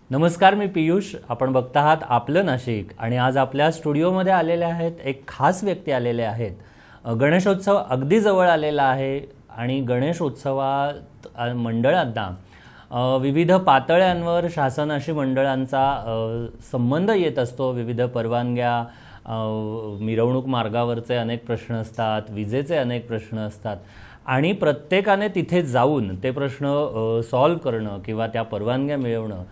नमस्कार, मी पियुष. आपण बघत आहात आपलं नाशिक आणि आज आपल्या स्टुडिओमध्ये आलेले आहेत एक खास व्यक्ती आलेले आहेत. गणेशोत्सव अगदी जवळ आलेला आहे आणि गणेशोत्सवात मंडळांना विविध पातळ्यांवर शासनाशी मंडळांचा संबंध येत असतो. विविध परवानग्या, मिरवणूक मार्गावरचे अनेक प्रश्न असतात, विजेचे अनेक प्रश्न असतात आणि प्रत्येकाने तिथे जाऊन ते प्रश्न सॉल्व्ह करणं किंवा त्या परवानग्या मिळवणं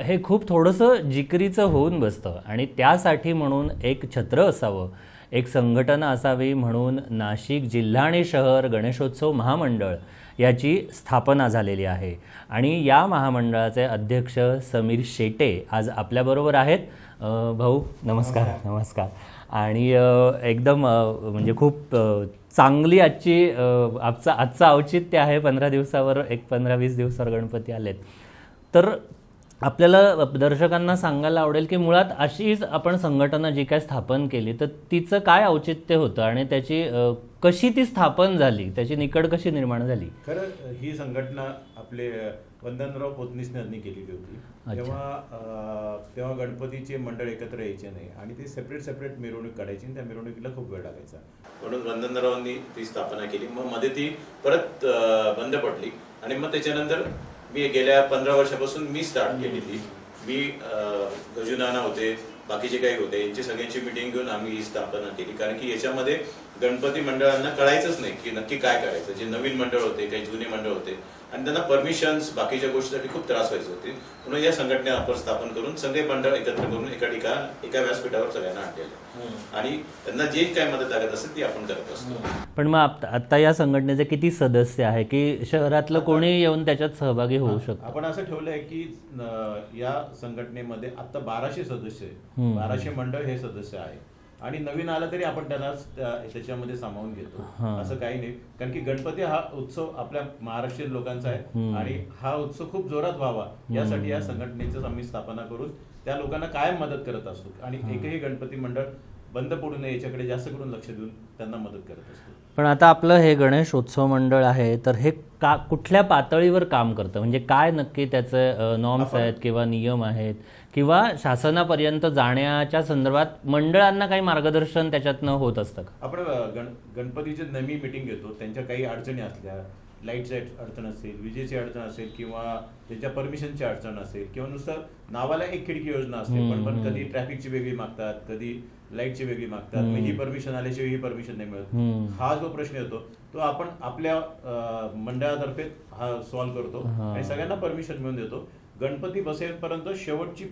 हे खूप थोडंसं जिकरीचं होऊन बसतं. आणि त्यासाठी म्हणून एक छत्र असावं, एक संघटना असावी म्हणून नाशिक जिल्हा आणि शहर गणेशोत्सव महामंडळ याची स्थापना झालेली आहे. आणि या महामंडळाचे अध्यक्ष समीर शेटे आज आपल्याबरोबर आहेत. भाऊ नमस्कार. नमस्कार. आणि एकदम म्हणजे खूप चांगली आजचं औचित्य आहे. 15 दिवसावर 15-20 दिवसावर गणपती आलेत. तर आपल्याला दर्शकांना सांगायला आवडेल की मुळात अशीच आपण संघटना जी काय स्थापन केली तर तिचं काय औचित्य होतं आणि त्याची कशी ती स्थापन झाली, त्याची निकड कशी निर्माण झाली? खरं ही संघटना आपले वंदनराव पोतनीसने केलेली होती. तेव्हा गणपतीचे मंडळ एकत्र यायचे नाही आणि ते सेपरेट मिरवणूक काढायची आणि त्या मिरवणुकीला खूप वेळ लागायचा. म्हणून वंदनरावांनी ती स्थापना केली. मग मध्ये ती परत बंद पडली आणि मग त्याच्यानंतर मी गेल्या 15 वर्षापासून मी स्टार्ट केली ती. मी गजुनाना होते, बाकीचे काही होते, यांची सगळ्यांची मिटिंग घेऊन आम्ही ही स्थापना केली. कारण की याच्यामध्ये गणपती मंडळांना कळायचंच नाही की नक्की काय करायचं. जे नवीन मंडळ होते, काही जुने मंडळ होते आणि त्यांना परमिशन्स बाकीच्या गोष्टीसाठी खूप त्रास व्हायचे होते. म्हणून या संघटनेला आपण स्थापन करून सगळे मंडळ एकत्र करून एका व्यासपीठावर सगळ्यांना आणलेलं आणि त्यांना जे काय मदत लागत असेल ती आपण करत असतो. पण मग आता या संघटनेचे किती सदस्य आहे की शहरातलं कोणी येऊन त्याच्यात सहभागी होऊ शकतो? आपण असं ठेवलंय की या संघटनेमध्ये आता 1200 सदस्य आहे. 1200 मंडळ हे सदस्य आहे आणि नवीन आलं तरी आपण त्यांना त्याच्यामध्ये सामावून घेतो. असं काही नाही, कारण की गणपती हा उत्सव आपल्या महाराष्ट्रीयन लोकांचा आहे आणि हा उत्सव खूप जोरात व्हावा यासाठी या संघटनेची आम्ही स्थापना करून त्या लोकांना कायम मदत करत असतो आणि एकही गणपती मंडळ बंद पडू नये याच्याकडे जास्त करून लक्ष देऊन त्यांना मदत करत असतो. पण आता आपलं हे गणेश उत्सव मंडळ आहे तर हे कुठल्या पातळीवर काम करतं, म्हणजे काय नक्की त्याचे नॉर्म्स आहेत किंवा नियम आहेत किंवा शासनापर्यंत जाण्याच्या संदर्भात मंडळांना काही मार्गदर्शन त्याच्यातनं होत असतं का? आपण गणपतीची नेहमी मिटिंग घेतो. त्यांच्या काही अडचणी असल्या, लाईटची अडचण असेल, विजेची अडचण असेल किंवा त्याच्या परमिशनची अडचण असेल किंवा नुसतं नावाला एक खिडकी योजना असते पण कधी ट्रॅफिकची वेगळी मागतात, कधी लाईटची वेगळी मागतात, ही परमिशन आल्याशिवाय ही परमिशन नाही मिळत. हा जो प्रश्न येतो तो आपण आपल्या मंडळातर्फे हा सॉल्व्ह करतो आणि सगळ्यांना परमिशन मिळून देतो. गणपती बसेपर्यंत शेवटची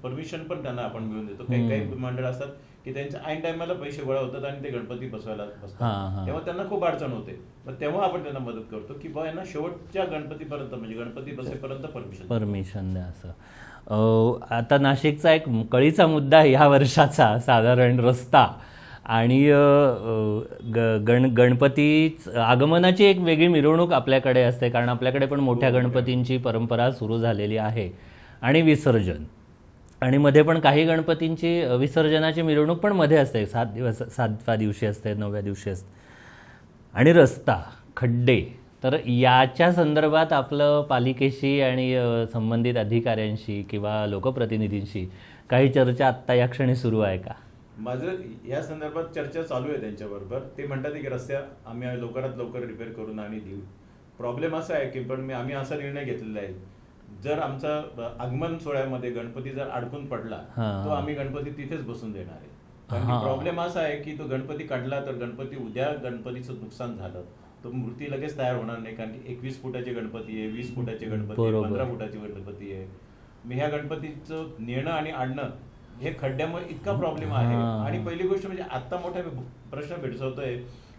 परमिशन पण त्यांना आपण मिळून देतो. काही मंडळ असतात की त्यांच्या ऐन टायमाला पैसे गोळा होतात आणि ते गणपती बसवायला बसतात, तेव्हा त्यांना खूप अडचण होते. मग तेव्हा आपण त्यांना मदत करतो की बा यांना शेवटच्या गणपतीपर्यंत म्हणजे गणपती बसेपर्यंत परमिशन द्या. असं आता नाशिकचा एक कळीचा मुद्दा या वर्षाचा साधारण रस्ता आणि गणपती आगमनाची एक वेगळी मिरवणूक आपल्याकडे असते, कारण आपल्याकडे पण मोठ्या गणपतींची परंपरा सुरू झालेली आहे आणि विसर्जन. आणि मध्ये पण काही गणपतींची विसर्जनाची मिरवणूक पण मध्ये असते, 7व्या दिवशी असते, 9व्या दिवशी असते. आणि रस्ता, खड्डे, तर याच्या संदर्भात आपलं पालिकेशी आणि संबंधित अधिकाऱ्यांशी किंवा लोकप्रतिनिधींशी काही चर्चा आत्ता या क्षणी सुरू आहे का? माझं या संदर्भात चर्चा चालू आहे त्यांच्याबरोबर. ते म्हणतात की रस्त्या आम्ही लवकरात लवकर रिपेअर करून आणि देऊ. प्रॉब्लेम असा आहे की पण आम्ही असा निर्णय घेतलेला आहे, जर आमचा आगमन सोहळ्यामध्ये गणपती जर अडकून पडला तो आम्ही गणपती तिथेच बसून देणार आहे. कारण प्रॉब्लेम असा आहे की तो गणपती काढला तर उद्या गणपतीचं नुकसान झालं तो मूर्ती लगेच तयार होणार नाही, कारण की 21 फुटाचे गणपती आहे, 20 फुटाचे गणपती आहे, 15 फुटाचे गणपती आहे. मी ह्या गणपतीचं नेणं आणि आणणं हे खड्ड्यामुळे इतका प्रॉब्लेम आहे. आणि पहिली गोष्ट म्हणजे आता मोठा प्रश्न भेडसावतोय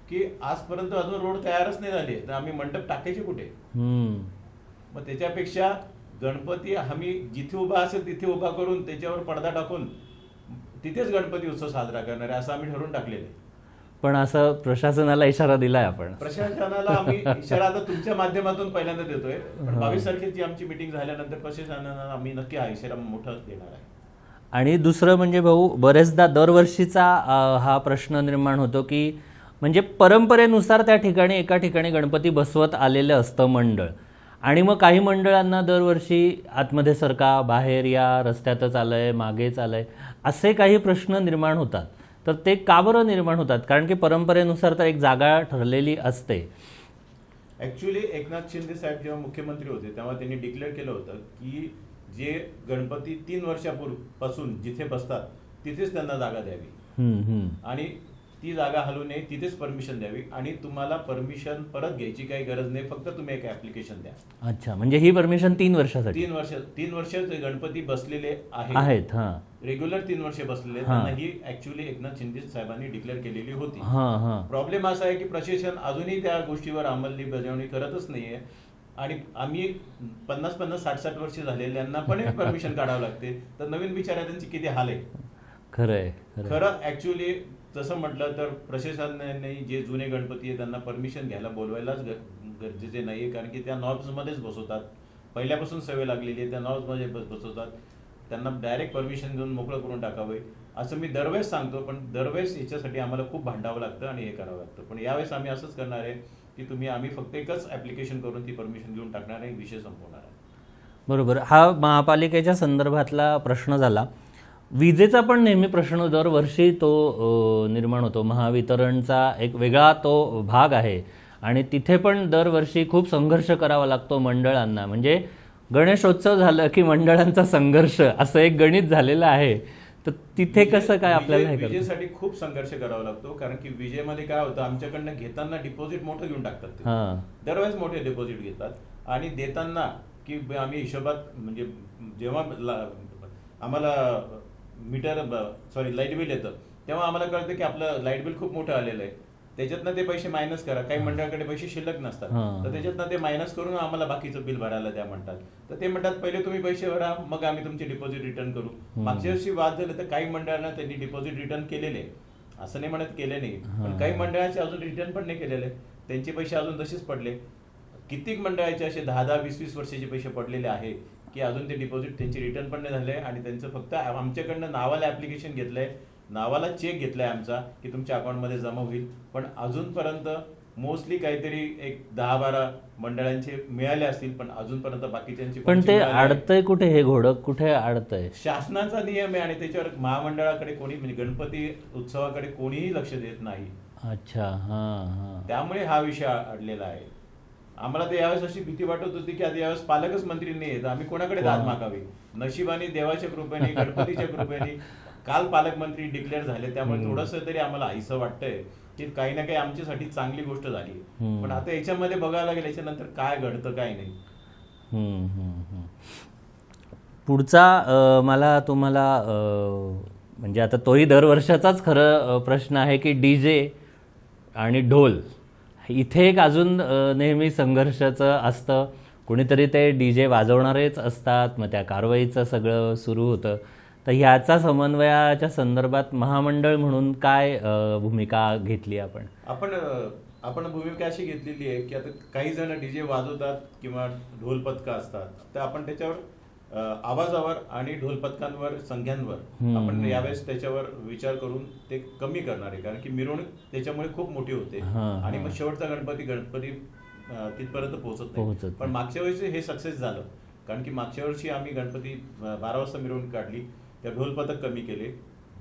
की आजपर्यंत अजून रोड तयारच नाही झाले तर आम्ही मंडप टाकायचे कुठे? मग त्याच्यापेक्षा गणपती आम्ही जिथे उभा असेल तिथे उभा करून त्याच्यावर पडदा टाकून तिथेच गणपती उत्सव साजरा करणार आहे असं आम्ही ठरवून टाकलेलं आहे. पण असं प्रशासनाला इशारा दिलाय आपण? प्रशासनाला आम्ही इशारा आता तुमच्या माध्यमातून पहिल्यांदा देतोय, पण 22 तारखेची आमची मिटिंग झाल्यानंतर प्रशासनाला आम्ही नक्की हा इशारा मोठा देणार आहे. आणि दुसरं म्हणजे भाऊ, बरेचदा दरवर्षीचा हा प्रश्न निर्माण होतो की म्हणजे परंपरेनुसार त्या ठिकाणी एका ठिकाणी गणपती बसवत आलेलं असतं मंडळ आणि मग काही मंडळांना दरवर्षी आतमध्ये सरका, बाहेर या, रस्त्यातच आलंय, मागेच आलंय, असे काही प्रश्न निर्माण होतात. तर ते का बरं निर्माण होतात? कारण की परंपरेनुसार तर एक जागा ठरलेली असते. ऍक्च्युली एकनाथ शिंदे साहेब जेव्हा मुख्यमंत्री होते तेव्हा त्यांनी डिक्लेअर केलं होतं की जे गणपती 3 वर्षापासून जिथे बसतात तिथेच त्यांना जागा द्यावी आणि ती जागा हलवू नये, तिथेच परमिशन द्यावी आणि तुम्हाला परमिशन परत घ्यायची काही गरज नाही, फक्त तुम्ही एक ऍप्लिकेशन द्या. अच्छा, म्हणजे ही परमिशन 3 वर्षासाठी. 3 वर्ष गणपती बसलेले आहेत. हां रेग्युलर 3 वर्ष बसलेले हां. त्यांना ही ऍक्च्युली एकनाथ शिंदे साहेबांनी डिक्लेअर केलेली होती. हां हां. प्रॉब्लेम असा आहे की प्रशासन अजूनही त्या गोष्टीवर अंमलबजावणी करतच नाहीये आणि आम्ही 50-50, 60-60 वर्ष झालेल्यांना पण परमिशन काढावं लागते, तर नवीन बिचाऱ्यांची किती हाल आहे. खरंय. खरं ऍक्च्युली तसं म्हटलं तर प्रशासनाने जे जुने गणपती आहे त्यांना परमिशन घ्यायला बोलवायलाच गरजेचे नाहीये, कारण की त्या नॉर्म्समध्येच बसवतात, पहिल्यापासून सवय लागलेली आहे, त्या नॉर्म्समध्ये बसवतात. त्यांना डायरेक्ट परमिशन घेऊन मोकळं करून टाकावे असं मी दरवेळेस सांगतो, पण दरवेळेस याच्यासाठी आम्हाला खूप भांडावं लागतं आणि हे करावं लागतं. पण यावेळेस आम्ही असंच करणार आहे की आम्ही फक्त एकच ऍप्लिकेशन करून ती परमिशन घेऊन टाकणार आहे, विषय संपवणार आहे. बरोबर. हा महापालिकेच्या संदर्भातला प्रश्न झाला. विजेचा पण नेहमी प्रश्न दरवर्षी तो निर्माण होतो. महावितरणचा एक वेगळा तो भाग आहे आणि तिथे पण दरवर्षी खूप संघर्ष करावा लागतो मंडळांना. म्हणजे गणेशोत्सव झालं की मंडळांचा संघर्ष असं एक गणित झालेलं आहे. तर तिथे कसं काय आपल्याला हे करायचं? विजेसाठी खूप संघर्ष करावा लागतो, कारण की विजेमध्ये काय होतं, आमच्याकडनं घेताना डिपॉझिट मोठं घेऊन टाकतात ते. दरवेळेस मोठे डिपॉझिट घेतात आणि देताना की आम्ही हिशोबात म्हणजे जेव्हा आम्हाला लाईट बिल येतं तेव्हा आम्हाला कळतं की आपलं लाईट बिल खूप मोठं आलेलं आहे, त्याच्यातनं ते पैसे मायनस करा. काही मंडळाकडे पैसे शिल्लक नसतात, तर त्याच्यातनं ते मायनस करून आम्हाला बाकीचं बिल भरायला द्या म्हणतात. तर ते म्हणतात पहिले तुम्ही पैसे भरा, मग आम्ही तुमचे डिपॉझिट रिटर्न करू. मागच्या वर्षी वाद झाले तर काही मंडळांना त्यांनी डिपॉझिट रिटर्न केलेले, असं नाही म्हणत केले नाही, पण काही मंडळाचे अजून रिटर्न पण नाही केलेले, त्यांचे पैसे अजून तसेच पडले. कित्येक मंडळाचे असे 10-10, 20-20 वर्षाचे पैसे पडलेले आहे की अजून ते डिपॉझिट त्यांचे रिटर्न पण नाही झाले आणि त्यांचं फक्त आमच्याकडनं नावाला ऍप्लिकेशन घेतलंय, नावाला चेक घेतलाय आमचा की तुमच्या अकाउंटमध्ये जमा होईल, पण अजूनपर्यंत मोस्टली काहीतरी एक 10-12 मंडळांचे मिळाले असतील, पण अजूनपर्यंत बाकीच्यांची. पण ते अडतंय कुठे? हे घोडं कुठे अडतंय? शासनाचा नियम आहे आणि त्याच्यावर महामंडळाकडे कोणी म्हणजे गणपती उत्सवाकडे कोणीही लक्ष देत नाही. अच्छा. हां. त्यामुळे हा विषय अडलेला आहे. आम्हाला तर यावेळेस अशी भीती वाटत होती की आता यावेळेस पालकच मंत्री नाही आहेत, आम्ही कोणाकडे दाद मागावी. नशिबाने देवाच्या कृपेने, गणपतीच्या कृपेने काल पालकमंत्री डिक्लेअर झाले, त्यामुळे थोडस तरी आम्हाला आईसं वाटतंय की काही ना काही आमच्यासाठी चांगली गोष्ट झाली. पण आता याच्यामध्ये बघायला गेलं याच्यानंतर काय घडतं काय नाही. पुढचा मला तुम्हाला म्हणजे आता तोही दरवर्षाचाच खरं प्रश्न आहे की डीजे आणि ढोल इथे एक अजून नेहमी संघर्षाचं असतं. कोणीतरी ते डीजे वाजवणारेच असतात, मग त्या कारवाईचं सगळं सुरू होतं. तर ह्याचा समन्वयाच्या संदर्भात महामंडळ म्हणून काय भूमिका घेतली आपण? आपण भूमिका अशी घेतलेली आहे की आता काही जण डीजे वाजवतात किंवा ढोल पथका असतात, तर आपण त्याच्यावर आवाजावर आणि ढोल पथकांवर, संख्यांवर आपण यावेळेस त्याच्यावर विचार करून ते कमी करणार आहे, कारण की मिरवणूक त्याच्यामुळे खूप मोठी होते आणि मग शेवटचा गणपती तिथपर्यंत पोहोचत नाही. पण मागच्या वर्षी हे सक्सेस झालं, कारण की मागच्या वर्षी आम्ही गणपती 12 वाजता मिरवणूक काढली, त्या ढोल पथक कमी केले,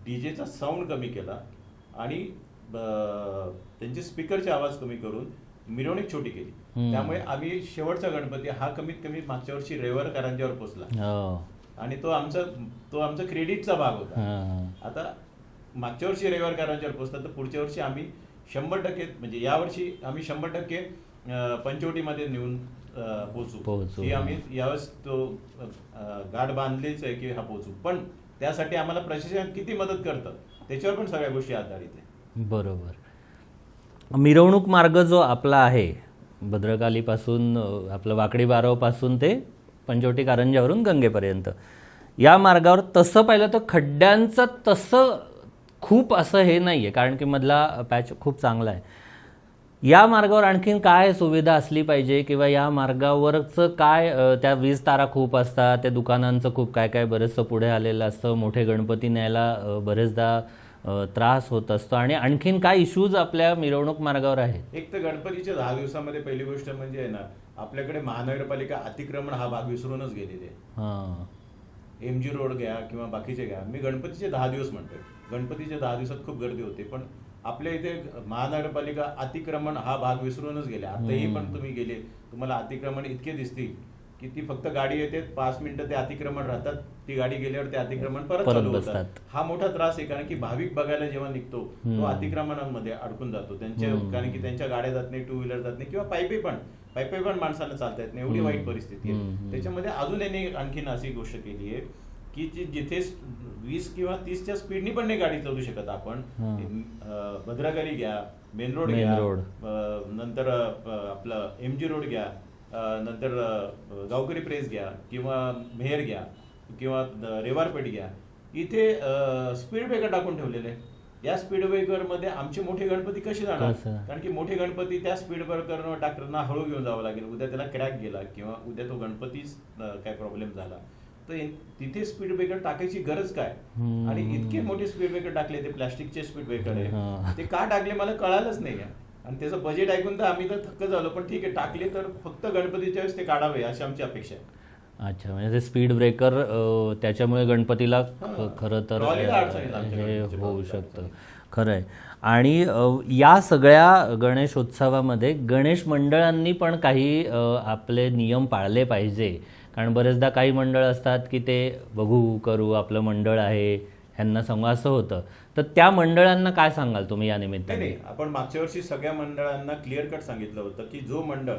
डीजेचा साऊंड कमी केला आणि त्यांचे स्पीकरचे आवाज कमी करून मिरवणूक छोटी केली. त्यामुळे आम्ही शेवटचा गणपती हा कमीत कमी मागच्या वर्षी रविवार कारंज्यावर पोहोचला आणि तो आमचा क्रेडिटचा भाग होता. आता मागच्या वर्षी रविवार कारंज्यावर पोहोचला, तर पुढच्या वर्षी आम्ही 100% म्हणजे यावर्षी आम्ही 100% पंचवटीमध्ये नेऊन पोहोचू ही आम्ही यावेळेस तो गाठ बांधलीच आहे की हा पोहोचू. पण त्यासाठी आम्हाला प्रशासन किती मदत करतं त्याच्यावर पण सगळ्या गोष्टी आधारित आहे. बरोबर. मिरवणूक मार्ग जो आपला आहे भद्रकालीपासून आपलं वाकडी बारवपासून ते पंचवटी कारंजावरून गंगेपर्यंत, या मार्गावर तसं पाहिलं तर खड्ड्यांचं तसं खूप असं हे नाही आहे, कारण की मधला पॅच खूप चांगला आहे. या मार्गावर आणखीन काय सुविधा असली पाहिजे किंवा या मार्गावरचं काय, त्या वीज तारा खूप असतात, त्या दुकानांचं खूप काय काय बरंचसं पुढे आलेलं असतं, मोठे गणपती न्यायला बरेचदा त्रास होत असतो, आणि आणखीन काय इश्यूज आपल्या मिरवणूक मार्गावर आहेत? एक तर गणपतीच्या 10 दिवसामध्ये पहिली गोष्ट म्हणजे आहे ना, आपल्याकडे महानगरपालिका अतिक्रमण हा भाग विसरूनच गेलेली आहे. हां MG रोड घ्या किंवा बाकीचे घ्या, मी गणपतीचे 10 दिवस म्हणतोय, गणपतीच्या 10 दिवसात खूप गर्दी होते, पण आपल्या इथे महानगरपालिका अतिक्रमण हा भाग विसरूनच गेले. आताही पण तुम्ही गेले, तुम्हाला अतिक्रमण इतके दिसतील की ती फक्त गाडी येते, 5 मिनिटं ते अतिक्रमण राहतात, ती गाडी गेल्यावर ते अतिक्रमण परत चालू होतात. हा मोठा त्रास आहे, कारण की भाविक बघायला जेव्हा निघतो तो अतिक्रमणांमध्ये अडकून जातो त्यांच्या, कारण की त्यांच्या गाड्या जात नाही, 2 व्हीलर जात नाही, किंवा पायपे पण माणसाला चालता येत नाही, एवढी वाईट परिस्थिती आहे. त्याच्यामध्ये अजून यांनी आणखीन अशी गोष्ट केली आहे की जिथे 20 किंवा 30च्या स्पीडनी पण नाही गाडी चालू शकत आपण. भद्रागली घ्या, मेन रोड घ्या, नंतर आपलं MG रोड घ्या, नंतर गावकरी प्रेस घ्या किंवा मेहर घ्या किंवा रेवारपेठ घ्या, इथे स्पीड ब्रेकर टाकून ठेवलेले आहे. या स्पीड ब्रेकर मध्ये आमचे मोठे गणपती कसे जाणार? कारण की मोठे गणपती त्या स्पीड ब्रेकरवर टाकताना हळू घेऊन जावं लागेल, उद्या त्याला क्रॅक गेला किंवा उद्या तो गणपतीच काय प्रॉब्लेम झाला तर तिथे स्पीड ब्रेकर टाकायची गरज काय? आणि इतके मोठे स्पीड ब्रेकर टाकले, ते प्लास्टिकचे स्पीड ब्रेकर आहे, ते का टाकले मला कळालंच नाही. आणि त्याचं बजेट ऐकून तर आम्ही तर थक्क झालो, पण ठीक आहे, टाकले तर फक्त गणपतीच्या वेळेस ते काढावे अशी आमची अपेक्षा आहे. अच्छा, म्हणजे ते स्पीड ब्रेकर त्याच्यामुळे गणपतीला खरं तर हे होऊ शकतं. खरं आहे. आणि या सगळ्या गणेशोत्सवामध्ये गणेश मंडळांनी पण काही आपले नियम पाळले पाहिजे, कारण बरेचदा काही मंडळ असतात की ते बघू करू आपलं मंडळ आहे ह्यांना संवाद असं होतं, तर त्या मंडळांना काय सांगाल तुम्ही या निमित्ताने? नाही, आपण मागच्या वर्षी सगळ्या मंडळांना क्लिअर कट सांगितलं होतं की जो मंडळ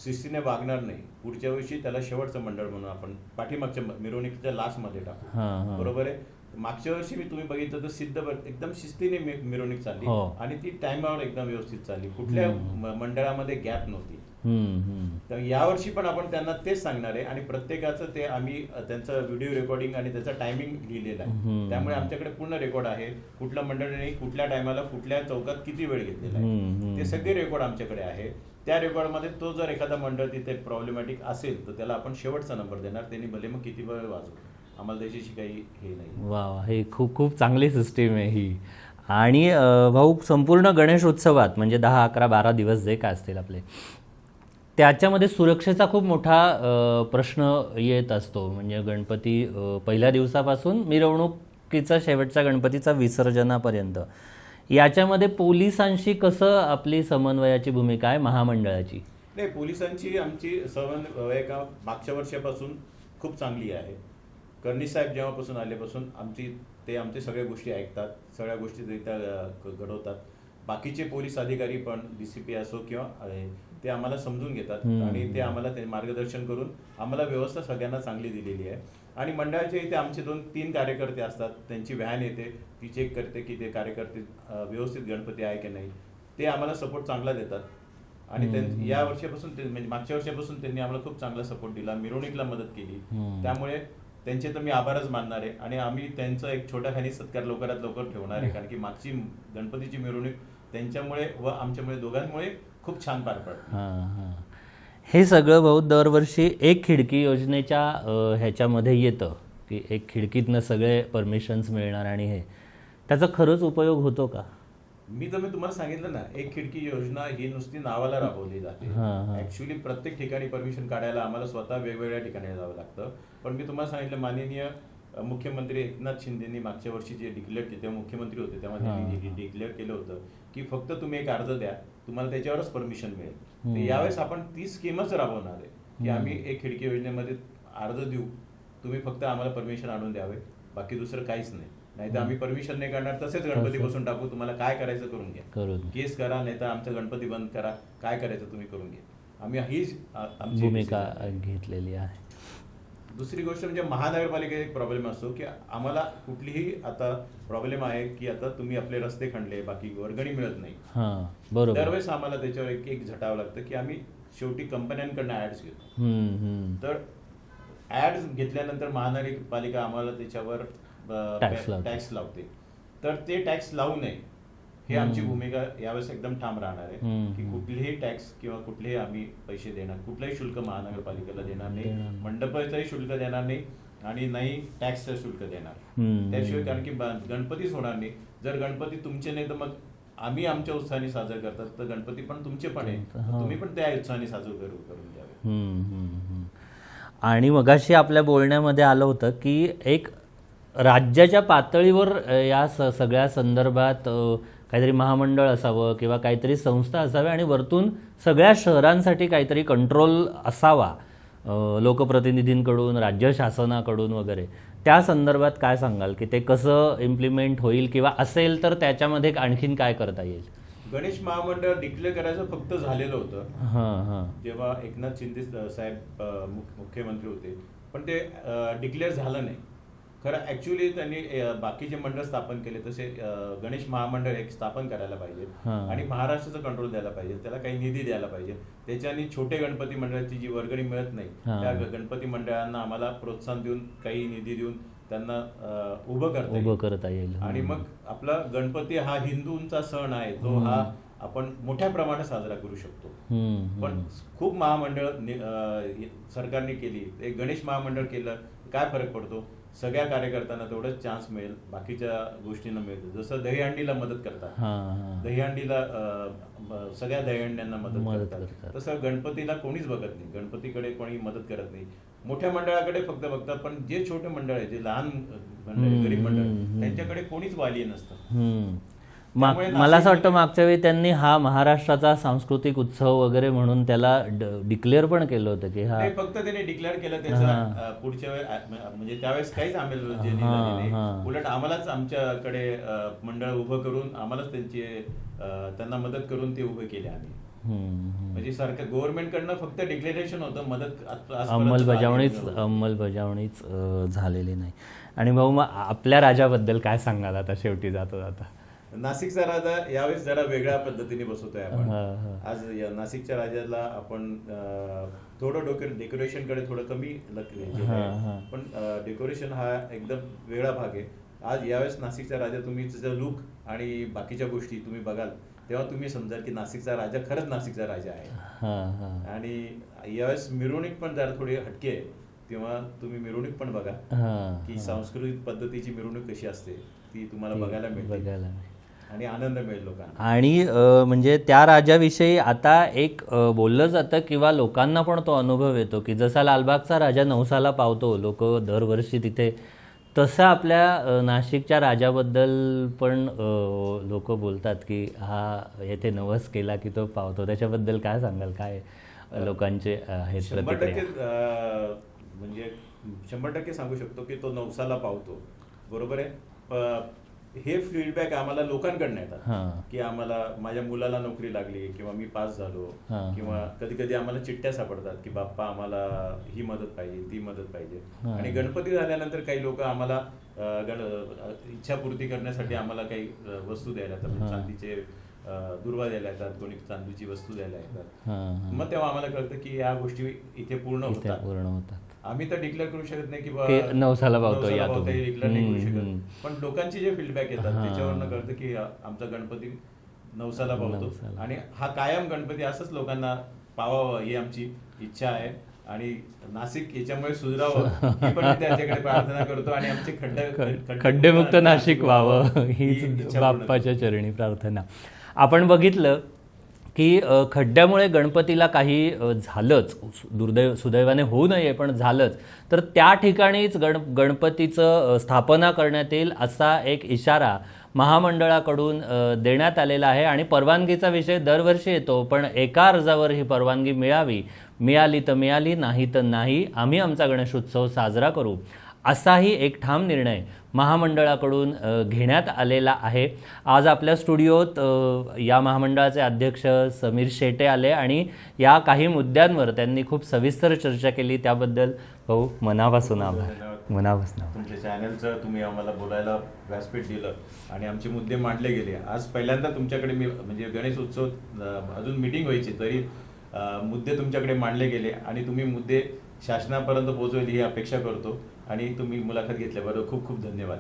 शिस्तीने वागणार नाही, पुढच्या वर्षी त्याला शेवटचं मंडळ म्हणून आपण पाठीमागच्या मिरवणुकीच्या लास्टमध्ये टाकू. बरोबर आहे. मागच्या वर्षी तुम्ही बघितलं तर एकदम शिस्तीने मिरवणूक चालली आणि ती टाइमावर एकदम व्यवस्थित चालली, कुठल्या मंडळामध्ये गॅप नव्हती. तर यावर्षी पण आपण त्यांना तेच सांगणार आहे आणि प्रत्येकाचं ते आम्ही त्यांचं व्हिडिओ रेकॉर्डिंग आणि त्याचं टायमिंग लिहिलेलं आहे. त्यामुळे आमच्याकडे पूर्ण रेकॉर्ड आहे, कुठल्या मंडळाने कुठल्या टायमाला कुठल्या चौकात किती वेळ घेतलेला आहे, ते सगळे रेकॉर्ड आमच्याकडे आहे. त्या रेकॉर्डमध्ये तो जर एखादा मंडळ तिथे प्रॉब्लेमॅटिक असेल तर त्याला आपण शेवटचा नंबर देणार, त्यांनी भले मग किती वेळ वाजवू, आम्हाला त्याच्याशी काही हे नाही. वा, हे खूप खूप चांगली सिस्टीम आहे ही. आणि भाऊ, संपूर्ण गणेशोत्सवात म्हणजे 10, 11, 12 दिवस जे काय असतील आपले, त्याच्यामध्ये सुरक्षेचा खूप मोठा प्रश्न येत असतो. म्हणजे गणपती पहिल्या दिवसापासून मिरवणुकीचा शेवटच्या गणपतीचा विसर्जनापर्यंत, याच्यामध्ये पोलिसांशी कसं आपली समन्वयाची भूमिका आहे महामंडळाची? नाही, पोलिसांची आमची समन्वय का मागच्या वर्षापासून खूप चांगली आहे. कर्णी साहेब जेव्हापासून आल्यापासून ते आमच्या सगळ्या गोष्टी ऐकतात, सगळ्या गोष्टी घडवतात. बाकीचे पोलीस अधिकारी पण DCP असो किंवा ते आम्हाला समजून घेतात आणि ते आम्हाला ते मार्गदर्शन करून आम्हाला व्यवस्था सगळ्यांना चांगली दिलेली आहे. आणि मंडळाच्या इथे आमचे 2-3 कार्यकर्ते असतात, त्यांची व्हॅन येते, ती चेक करते की ते कार्यकर्ते व्यवस्थित गणपती आहे की नाही, ते आम्हाला सपोर्ट चांगला देतात. आणि या वर्षापासून म्हणजे मागच्या वर्षापासून त्यांनी आम्हाला खूप चांगला सपोर्ट दिला, मिरवणुकीला मदत केली. त्यामुळे त्यांचे तर मी आभारच मानणार आहे आणि आम्ही त्यांचा एक छोट्याखानी सत्कार लवकरात लवकर ठेवणार आहे, कारण की मागची गणपतीची मिरवणूक त्यांच्यामुळे व आमच्यामुळे दोघांमुळे खूप छान पार पडली. हे सगळं भाऊ दरवर्षी एक खिडकी योजनेच्या ह्याच्यामध्ये येतं की एक खिडकीतनं सगळे परमिशन्स मिळणार, आणि हे त्याचा खरंच उपयोग होतो का? मी तुम्हाला सांगितलं ना, एक खिडकी योजना ही नुसती नावाला राबवली जाते. ऍक्च्युली प्रत्येक ठिकाणी परमिशन काढायला आम्हाला स्वतः वेगवेगळ्या ठिकाणी जावं लागतं. पण मी तुम्हाला सांगितलं, माननीय मुख्यमंत्री एकनाथ शिंदेनी मागच्या वर्षी जे डिक्लेअर केले, तेव्हा मुख्यमंत्री होते तेव्हा त्यांनी डिक्लेअर केलं होतं की फक्त तुम्ही एक अर्ज द्या, तुम्हाला त्याच्यावरच परमिशन मिळेल. तर यावेळेस आपण ती स्कीमच राबवणार आहे की आम्ही एक खिडकी योजनेमध्ये अर्ज देऊ, तुम्ही फक्त आम्हाला परमिशन आणून द्यावे, बाकी दुसरं काहीच नाही. नाही तर आम्ही परमिशन नाही करणार, तसेच गणपती बसून टाकू, तुम्हाला काय करायचं करून घ्या, केस करा, नाही तर आमचा गणपती बंद करा, काय करायचं तुम्ही करून घ्या. आम्ही हीच आमची भूमिका घेतलेली आहे. दुसरी गोष्ट म्हणजे महानगरपालिकेत एक प्रॉब्लेम असतो की आम्हाला कुठलीही आता प्रॉब्लेम आहे की आता तुम्ही आपले रस्ते खणले, बाकी वर्गणी मिळत नाही, बरोबर, दरवेळेस आम्हाला त्याच्यावर एक झटावं लागतं की आम्ही शेवटी कंपन्यांकडनं ऍड्स घेतो. तर ऍड्स घेतल्यानंतर महानगरपालिका आम्हाला त्याच्यावर टॅक्स लावते. तर ते टॅक्स लावू नये हे आमची भूमिका यावेळेस एकदम ठाम राहणार आहे की कुठलेही टॅक्स किंवा कुठलेही आम्ही पैसे देणार, कुठलंही शुल्क महानगरपालिकेला देणार नाही, मंडपाचंही शुल्क देणार नाही आणि नाही टॅक्सचं शुल्क देणार त्याशिवाय, कारण की गणपतीच होणार नाही. जर गणपती तुमचे नाही तर मग आम्ही आमच्या उत्साहाने साजरे करतात, तर गणपती पण तुमचे पण आहे, तुम्ही पण त्या उत्साहाने साजरे करून द्यावे. आणि मगाशी आपल्या बोलण्यामध्ये आलं होतं की एक राज्याच्या पातळीवर या सगळ्या संदर्भात काहीतरी महामंडळ असावं किंवा काहीतरी संस्था असावी आणि वरतून सगळ्या शहरांसाठी काहीतरी कंट्रोल असावा लोकप्रतिनिधींकडून, राज्य शासनाकडून वगैरे. त्या संदर्भात काय सांगाल की ते कसं इम्प्लिमेंट होईल किंवा असेल तर त्याच्यामध्ये आणखीन काय करता येईल? गणेश महामंडळ डिक्लेअर करायचं फक्त झालेलं होतं जेव्हा एकनाथ शिंदे साहेब मुख्यमंत्री होते, पण ते डिक्लेअर झालं नाही. खरं ॲक्च्युली त्यांनी बाकीचे मंडळ स्थापन केले, तसे गणेश महामंडळ एक स्थापन करायला पाहिजे आणि महाराष्ट्राचा कंट्रोल द्यायला पाहिजे, त्याला काही निधी द्यायला पाहिजे. त्याच्याने छोटे गणपती मंडळाची जी वर्गणी मिळत नाही त्या गणपती मंडळांना आम्हाला प्रोत्साहन देऊन, काही निधी देऊन त्यांना उभं करता येईल. आणि मग आपला गणपती हा हिंदूंचा सण आहे, तो हा आपण मोठ्या प्रमाणात साजरा करू शकतो. पण खूप महामंडळ सरकारने केली, एक गणेश महामंडळ केलं, काय फरक पडतो? सगळ्या कार्यकर्त्यांना तेवढंच चान्स मिळेल, बाकीच्या गोष्टींना मिळेल. जसं दहीहंडीला मदत करतात, दहीहंडीला सगळ्या दहीहंड्यांना मदत करतात, तसं गणपतीला कोणीच बघत नाही, गणपतीकडे कोणी मदत करत नाही. मोठ्या मंडळाकडे फक्त बघतात, पण जे छोटे मंडळ आहे, जे लहान मंडळ, गरीब मंडळ, त्यांच्याकडे कोणीच वाली नसतं. मला असं वाटतं मागच्या वेळी त्यांनी हा महाराष्ट्राचा सांस्कृतिक उत्सव वगैरे म्हणून त्याला डिक्लेअर पण केलं होतं की हा फक्त त्याने डिक्लेअर केलं, त्याचा पुढच्या वेळेस म्हणजे त्यावेळेस काहीच आम्हाला उलट आम्हालाच आमच्याकडे मंडळ उभं करून आम्हालाच त्यांना मदत करून ते उभे केले आम्ही. म्हणजे सरकार गव्हर्नमेंटकडनं फक्त डिक्लेरेशन होतं, मदत अंमलबजावणीच झालेली नाही. आणि भाऊ, मग आपल्या राजाबद्दल काय सांगाल आता शेवटी जाता? नाशिकचा राजा यावेळेस जरा वेगळ्या पद्धतीने बसवतोय आपण. आज नाशिकच्या राजाला आपण थोडं डेकोरेशन कडे थोडं कमी लक्ष दिलं, पण डेकोरेशन हा एकदम वेगळा भाग आहे. आज यावेळेस नाशिकचा राजा, तुम्ही त्याचा लुक आणि बाकीच्या गोष्टी तुम्ही बघाल तेव्हा तुम्ही समजाल की नाशिकचा राजा खरंच नाशिकचा राजा आहे. आणि यावेळेस मिरवणूक पण जरा थोडी हटके आहे, तेव्हा तुम्ही मिरवणूक पण बघा की सांस्कृतिक पद्धतीची मिरवणूक कशी असते, ती तुम्हाला बघायला मिळेल आणि आनंद मिळेल लोकांना. आणि म्हणजे त्या राजाविषयी आता एक बोललं जातं किंवा लोकांना पण तो अनुभव येतो की जसा लालबागचा राजा नवसाला पावतो लोक दरवर्षी तिथे, तसं आपल्या नाशिकच्या राजाबद्दल पण लोक बोलतात की हा येथे नवस केला की तो पावतो. त्याच्याबद्दल काय सांगाल? काय लोकांचे आहेत प्रतिक्रिया? म्हणजे 100% सांगू शकतो की तो नवसाला पावतो, बरोबर आहे. हे फीडबॅक आम्हाला लोकांकडनं येतात की आम्हाला माझ्या मुलाला नोकरी लागली किंवा मी पास झालो, किंवा कधी कधी आम्हाला चिठ्ठ्या सापडतात की बाप्पा आम्हाला ही मदत पाहिजे, ती मदत पाहिजे. आणि गणपती झाल्यानंतर काही लोक आम्हाला इच्छापूर्ती करण्यासाठी आम्हाला काही वस्तू द्यायला येतात, चांदीचे दुर्वा द्यायला येतात, कोणी चांदीची वस्तू द्यायला येतात. मग तेव्हा आम्हाला कळतं की या गोष्टी इथे पूर्ण होतात. आम्ही तर डिक्लेअर करू शकत नाही की नवसाला पावतो डिक्लेअर नाही करू शकत, पण लोकांचे जे फीडबॅक येतात त्याच्यावरनं कळतं की आमचा गणपती नवसाला पावतो आणि हा कायम गणपती असंच लोकांना पावावा ही आमची इच्छा आहे. आणि नाशिक याच्यामुळे सुधरावं ही पण त्याच्याकडे प्रार्थना करतो आणि आमचे खड्डेमुक्त नाशिक व्हावं ही बाप्पाच्या चरणी प्रार्थना. आपण बघितलं की खड्ड्यामुळे गणपतीला काही झालंच, सुदैवाने होऊ नये पण झालंच, तर त्या ठिकाणीच गणपतीचं स्थापना करण्यात येईल असा एक इशारा महामंडळाकडून देण्यात आलेला आहे. आणि परवानगीचा विषय दरवर्षी येतो, पण एका अर्जावर ही परवानगी मिळाली तर मिळाली, नाही तर नाही, आम्ही आमचा गणेशोत्सव साजरा करू असाही एक ठाम निर्णय महामंडळाकडून घेण्यात आलेला आहे. आज आपल्या स्टुडिओत या महामंडळाचे अध्यक्ष समीर शेटे आले आणि या काही मुद्द्यांवर त्यांनी खूप सविस्तर चर्चा केली. त्याबद्दल भाऊ मनापासून आभार. मनापासून तुमच्या चॅनलचं तुम्ही आम्हाला बोलायला व्यासपीठ दिलं आणि आमचे मुद्दे मांडले गेले. आज पहिल्यांदा तुमच्याकडे मी म्हणजे गणेश उत्सव अजून मीटिंग व्हायची तरी मुद्दे तुमच्याकडे मांडले गेले आणि तुम्ही मुद्दे शासनापर्यंत पोहोचवली ही अपेक्षा करतो. आणि तुम्ही मुलाखत घेतल्याबरोबर खूप खूप धन्यवाद.